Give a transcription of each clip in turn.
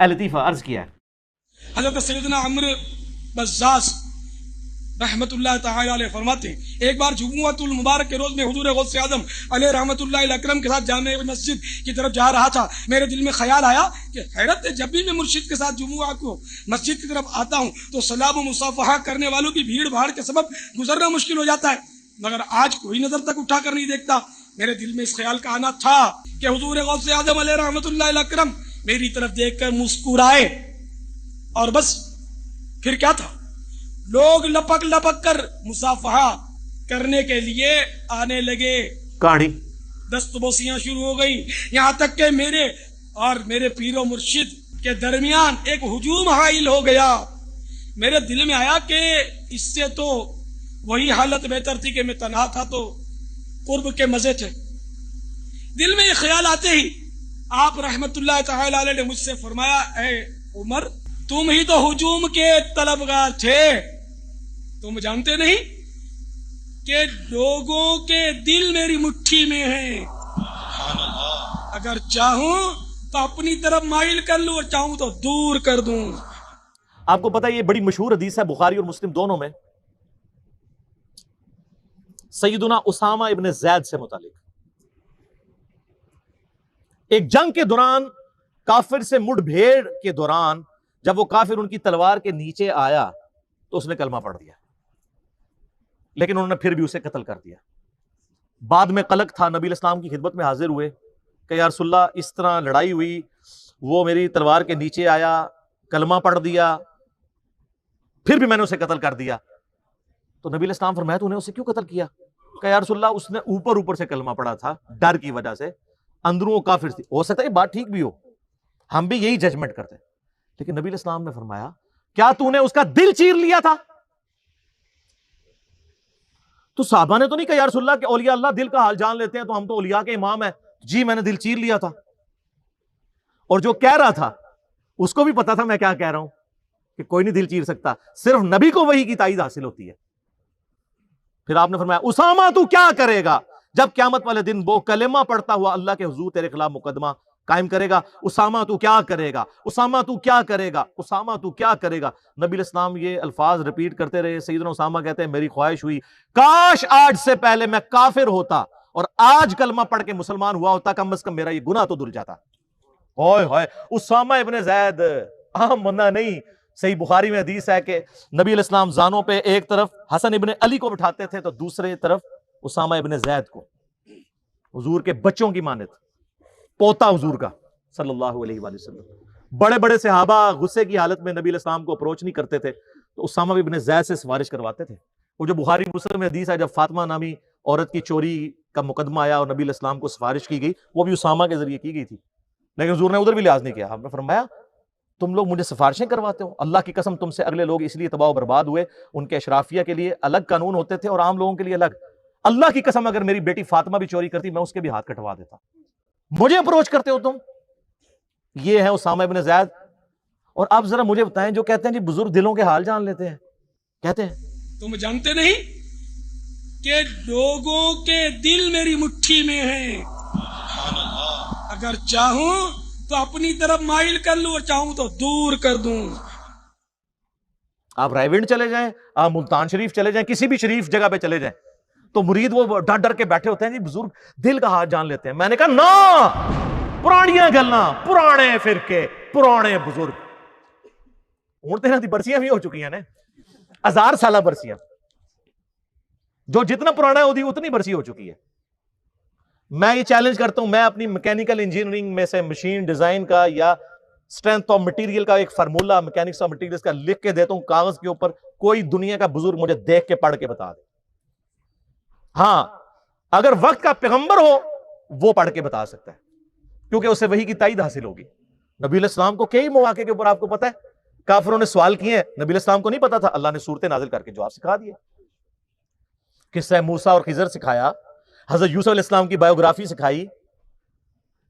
لطیفہ عرض کیا ہے حضرت سیدنا عمرو بزاز رحمت اللہ تعالی علیہ فرماتے ہیں ایک بار جمعۃ المبارک کے روز میں حضور غوث اعظم علیہ رحمت اللہ اکرم کے ساتھ جامع مسجد کی طرف جا رہا تھا. میرے دل میں خیال آیا کہ حیرت ہے، جب بھی میں مرشد کے ساتھ جمعہ کو مسجد کی طرف آتا ہوں تو سلام و مصافحہ کرنے والوں کی بھیڑ بھاڑ کے سبب گزرنا مشکل ہو جاتا ہے، مگر آج کوئی نظر تک اٹھا کر نہیں دیکھتا. میرے دل میں اس خیال کا آنا تھا کہ حضور غوث اعظم علیہ رحمت اللہ اکرم میری طرف دیکھ کر مسکرائے، اور بس پھر کیا تھا، لوگ لپک لپک کر مصافحہ کرنے کے لیے آنے لگے. کہانی دست بوسیاں شروع ہو گئیں، یہاں تک کہ میرے اور میرے پیر و مرشد کے درمیان ایک ہجوم حائل ہو گیا. میرے دل میں آیا کہ اس سے تو وہی حالت بہتر تھی کہ میں تنہا تھا تو قرب کے مزے تھے. دل میں یہ خیال آتے ہی آپ رحمت اللہ تعالی علیہ نے مجھ سے فرمایا، اے عمر، تم ہی تو ہجوم کے طلبگار تھے، تم جانتے نہیں کہ لوگوں کے دل میری مٹھی میں ہیں، اگر چاہوں تو اپنی طرف مائل کر لوں اور چاہوں تو دور کر دوں. آپ کو پتا ہے یہ بڑی مشہور حدیث ہے بخاری اور مسلم دونوں میں، سیدنا اسامہ ابن زید سے متعلق. ایک جنگ کے دوران کافر سے مڑ بھیڑ کے دوران جب وہ کافر ان کی تلوار کے نیچے آیا تو اس نے کلمہ پڑھ دیا، لیکن انہوں نے پھر بھی اسے قتل کر دیا. بعد میں قلق تھا، نبی الاسلام کی خدمت میں حاضر ہوئے کہ یا رسول اللہ اس طرح لڑائی ہوئی، وہ میری تلوار کے نیچے آیا، کلمہ پڑھ دیا، پھر بھی میں نے اسے قتل کر دیا. تو نبی الاسلام فرمایا تو نے اسے کیوں قتل کیا؟ کہ یا رسول اللہ اس نے اوپر سے کلمہ پڑھا تھا ڈر کی وجہ سے، اندروں وہ کافر تھی. ہو سکتا ہے یہ بات ٹھیک بھی ہو، ہم بھی یہی ججمنٹ کرتے ہیں، لیکن نبی الاسلام نے فرمایا کیا تو نے اس کا دل چیر لیا تھا؟ تو صحابہ نے تو نہیں کہا یا رسول اللہ کہ اولیاء اللہ دل کا حال جان لیتے ہیں تو ہم تو اولیاء کے امام ہیں. جی میں نے دل چیر لیا تھا. اور جو کہہ رہا تھا اس کو بھی پتا تھا میں کیا کہہ رہا ہوں، کہ کوئی نہیں دل چیر سکتا، صرف نبی کو وحی کی تائید حاصل ہوتی ہے. پھر آپ نے فرمایا اسامہ تو کیا کرے گا جب قیامت والے دن وہ کلمہ پڑھتا ہوا اللہ کے حضور تیرے خلاف مقدمہ قائم کرے گا؟ اسامہ تو کیا کرے گا، اسامہ تو کیا کرے گا، اسامہ تو کیا کرے گا. نبی الاسلام یہ الفاظ ریپیٹ کرتے رہے. سیدنا اسامہ کہتے ہیں میری خواہش ہوئی کاش آج سے پہلے میں کافر ہوتا اور آج کلمہ پڑھ کے مسلمان ہوا ہوتا، کم از کم میرا یہ گناہ تو دھل جاتا. اوئے ہوئے، اسامہ ابن زید عام بندہ نہیں. صحیح بخاری میں حدیث ہے کہ نبی علیہ السلام زانوں پہ ایک طرف حسن ابن علی کو بٹھاتے تھے تو دوسرے طرف اسامہ ابن زید کو، حضور کے بچوں کی مانت، پوتا حضور کا صلی اللہ علیہ وآلہ وسلم. بڑے بڑے صحابہ غصے کی حالت میں نبی علیہ السلام کو اپروچ نہیں کرتے تھے تو اسامہ ابن زید سے سفارش کرواتے تھے. وہ جو بخاری مسلم میں حدیث ہے جب فاطمہ نامی عورت کی چوری کا مقدمہ آیا اور نبی علیہ السلام کو سفارش کی گئی، وہ بھی اسامہ کے ذریعے کی گئی تھی، لیکن حضور نے ادھر بھی لحاظ نہیں کیا. آپ نے فرمایا تم لوگ مجھے سفارشیں کرواتے ہو، اللہ کی قسم تم سے اگلے لوگ اس لیے تباہ و برباد ہوئے، ان کے اشرافیہ کے لیے الگ قانون ہوتے تھے اور عام لوگوں کے لیے الگ. اللہ کی قسم اگر میری بیٹی فاطمہ بھی چوری کرتی میں اس کے بھی ہاتھ کٹوا دیتا. مجھے اپروچ کرتے ہو تم. یہ ہے اسامہ ابن زید. اور آپ ذرا مجھے بتائیں جو کہتے ہیں جی بزرگ دلوں کے حال جان لیتے ہیں، کہتے ہیں تم جانتے نہیں کہ لوگوں کے دل میری مٹھی میں ہیں، اگر چاہوں تو اپنی طرف مائل کر لوں اور چاہوں تو دور کر دوں. آپ رائے ونڈ چلے جائیں، آپ ملتان شریف چلے جائیں، کسی بھی شریف جگہ پہ چلے جائیں تو مرید وہ ڈر ڈر کے بیٹھے ہوتے ہیں جی بزرگ دل کا حال جان لیتے ہیں. میں نے کہا نا، پرانیاں گلاں، پرانے فرقے، پرانے بزرگ. ہوں تیرا دی برسیاں بھی ہو چکی ہیں نا، 1000 سالہ برسیاں. جو جتنا پرانا ہے وہ اتنی برسی ہو چکی ہے. میں یہ چیلنج کرتا ہوں، میں اپنی میکینیکل انجینئرنگ میں سے مشین ڈیزائن کا یا اسٹرینتھ آف مٹیریل کا ایک فارمولا میکینکس آف مٹیریل کا لکھ کے دیتا ہوں کاغذ کے اوپر، کوئی دنیا کا بزرگ مجھے دیکھ کے پڑھ کے بتا دے. ہاں اگر وقت کا پیغمبر ہو وہ پڑھ کے بتا سکتا ہے کیونکہ اسے وحی کی تائید حاصل ہوگی. نبی علیہ السلام کو کئی مواقع کے اوپر آپ کو پتا ہے کافروں نے سوال کیے ہیں، نبی علیہ السلام کو نہیں پتا تھا، اللہ نے صورتیں نازل کر کے جواب سکھا دیا. قصہ موسیٰ اور خضر سکھایا، حضرت یوسف علیہ السلام کی بایوگرافی سکھائی،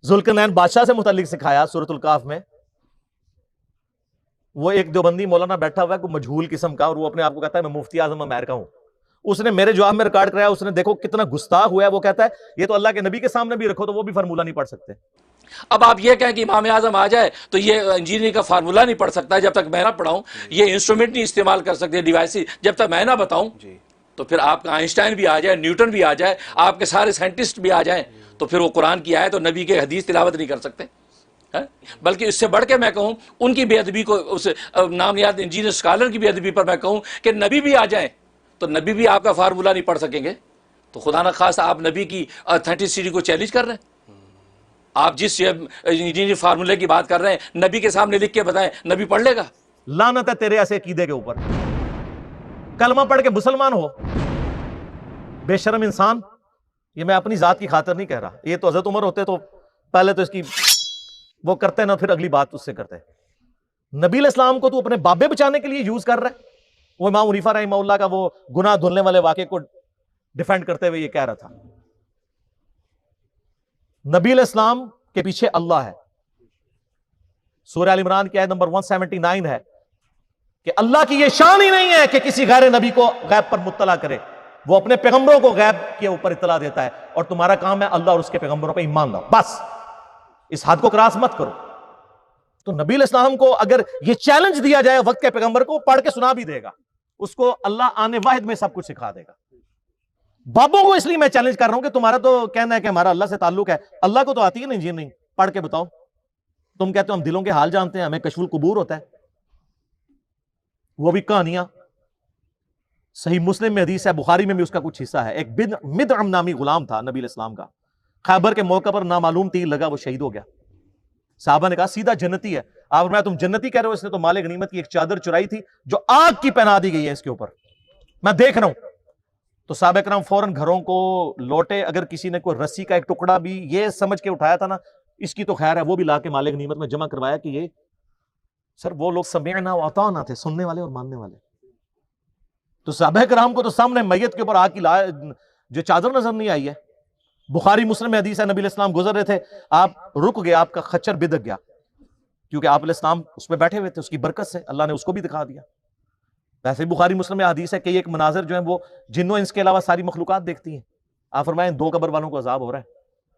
ذوالقرنین بادشاہ سے متعلق سکھایا سورۃ الکہف میں. وہ ایک دیوبندی مولانا بیٹھا ہوا ہے کوئی مجہول قسم کا اور وہ اپنے آپ کو کہتا ہے میں مفتی اعظم امریکہ ہوں. اس نے میرے جواب میں ریکارڈ کرایا، اس نے دیکھو کتنا گستاخ ہوا ہے. وہ کہتا ہے یہ تو اللہ کے نبی کے سامنے بھی رکھو تو وہ بھی فارمولہ نہیں پڑھ سکتے. اب آپ یہ کہیں کہ امام اعظم آ جائے تو یہ انجینئرنگ کا فارمولہ نہیں پڑھ سکتا جب تک میں نہ پڑھاؤں، یہ انسٹرومنٹ نہیں استعمال کر سکتے ڈیوائسز جب تک میں نہ بتاؤں، تو پھر آپ کا آئنسٹائن بھی آ جائے، نیوٹن بھی آ جائے، آپ کے سارے سائنٹسٹ بھی آ جائیں، تو پھر وہ قرآن کی آیت اور نبی کے حدیث تلاوت نہیں کر سکتے. بلکہ اس سے بڑھ کے میں کہوں ان کی بے ادبی کو، اس نام یاد انجینئر اسکالر کی بے ادبی پر میں کہوں کہ نبی بھی آ جائیں تو نبی بھی آپ کا فارمولہ نہیں پڑھ سکیں گے. تو خدا نہ خواستہ آپ نبی کی اتھینٹسٹی کو چیلنج کر رہے ہیں. آپ جس انجینئر فارمولے کی بات کر رہے ہیں نبی کے سامنے لکھ کے بتائیں، نبی پڑھ لے گا؟ لعنت ہے تیرے ایسے عقیدے کے اوپر. کلمہ پڑھ کے مسلمان ہو، بے شرم انسان. یہ میں اپنی ذات کی خاطر نہیں کہہ رہا، یہ تو حضرت عمر ہوتے تو پہلے تو اس کی وہ کرتے نا، پھر اگلی بات اس سے کرتے. نبی علیہ السلام کو تو اپنے بابے بچانے کے لیے یوز کر رہا ہے. وہ امام حنیفہ رحمہ اللہ کا وہ گناہ دھلنے والے واقعے کو ڈیفینڈ کرتے ہوئے یہ کہہ رہا تھا. نبی علیہ السلام کے پیچھے اللہ ہے. سورہ ال عمران کی آیت نمبر 179 ہے کہ اللہ کی یہ شان ہی نہیں ہے کہ کسی غیر نبی کو غیب پر مطلع کرے. وہ اپنے پیغمبروں کو غیب کے اوپر اطلاع دیتا ہے، اور تمہارا کام ہے اللہ اور اس کے پیغمبروں پہ ایمان لاؤ. بس اس حد کو کراس مت کرو. تو نبی علیہ السلام کو اگر یہ چیلنج دیا جائے وقت کے پیغمبر کو، پڑھ کے سنا بھی دے گا، اس کو اللہ آنے واحد میں سب کچھ سکھا دے گا. بابوں کو اس لیے میں چیلنج کر رہا ہوں کہ تمہارا تو کہنا ہے کہ ہمارا اللہ سے تعلق ہے، اللہ کو تو آتی ہے نا انجینئرنگ، پڑھ کے بتاؤ. تم کہتے ہو ہم دلوں کے حال جانتے ہیں، ہمیں کشف القبور ہوتا ہے، وہ بھی کہانیاں. صحیح مسلم میں حدیث ہے، بخاری میں بھی اس کا کچھ حصہ ہے. ایک مدعم نامی غلام تھا نبی علیہ السلام کا، خیبر کے موقع پر نامعلوم تیر لگا، وہ شہید ہو گیا. صحابہ نے کہا سیدھا جنتی ہے. آپ فرمایا تم جنتی کہہ رہے ہو، اس نے تو مال غنیمت کی ایک چادر چرائی تھی جو آگ کی پہنا دی گئی ہے اس کے اوپر، میں دیکھ رہا ہوں. تو صحابہ کرام فوراً گھروں کو لوٹے. اگر کسی نے کوئی رسی کا ایک ٹکڑا بھی یہ سمجھ کے اٹھایا تھا نا اس کی تو خیر ہے، وہ بھی لا کے مال غنیمت میں جمع کروایا کہ یہ سر وہ لوگ سمعنا و اطعنا تھے، سننے والے اور ماننے والے. تو صحابہ کرام کو تو سامنے میت کے اوپر آگ کی جو چادر نظر نہیں آئی ہے. بخاری مسلم میں حدیث ہے، نبی علیہ السلام گزر رہے تھے، آپ رک گئے، آپ کا خچر بدک گیا، کیونکہ آپ علیہ السلام اس پہ بیٹھے ہوئے تھے، اس کی برکت سے اللہ نے اس کو بھی دکھا دیا. ویسے بخاری مسلم میں حدیث ہے کہ ایک مناظر جو ہیں وہ جنوں انس کے علاوہ ساری مخلوقات دیکھتی ہیں. آپ فرمائیں 2 قبر والوں کو عذاب ہو رہا ہے،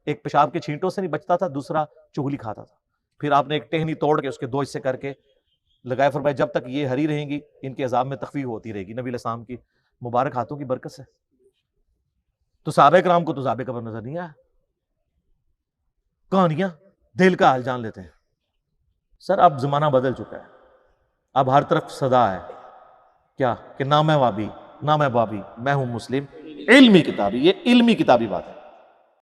ایک پیشاب کے چھینٹوں سے نہیں بچتا تھا، دوسرا چغلی کھاتا تھا. پھر آپ نے ایک ٹہنی توڑ کے اس کے 2 حصے کر کے لگائے، فرمائے جب تک یہ ہری رہیں گی ان کے عذاب میں تخفیف ہوتی رہے گی نبی علیہ السلام کی مبارک ہاتھوں کی برکت سے. تو صحابہ کرام کو تو عذاب قبر نظر نہیں آیا. کہانیاں دل کا حال جان لیتے ہیں. سر اب زمانہ بدل چکا ہے، اب ہر طرف صدا ہے کیا کہ نہ میں وابی نہ میں بابی، میں ہوں مسلم. علمی کتابی، یہ علمی کتابی بات ہے.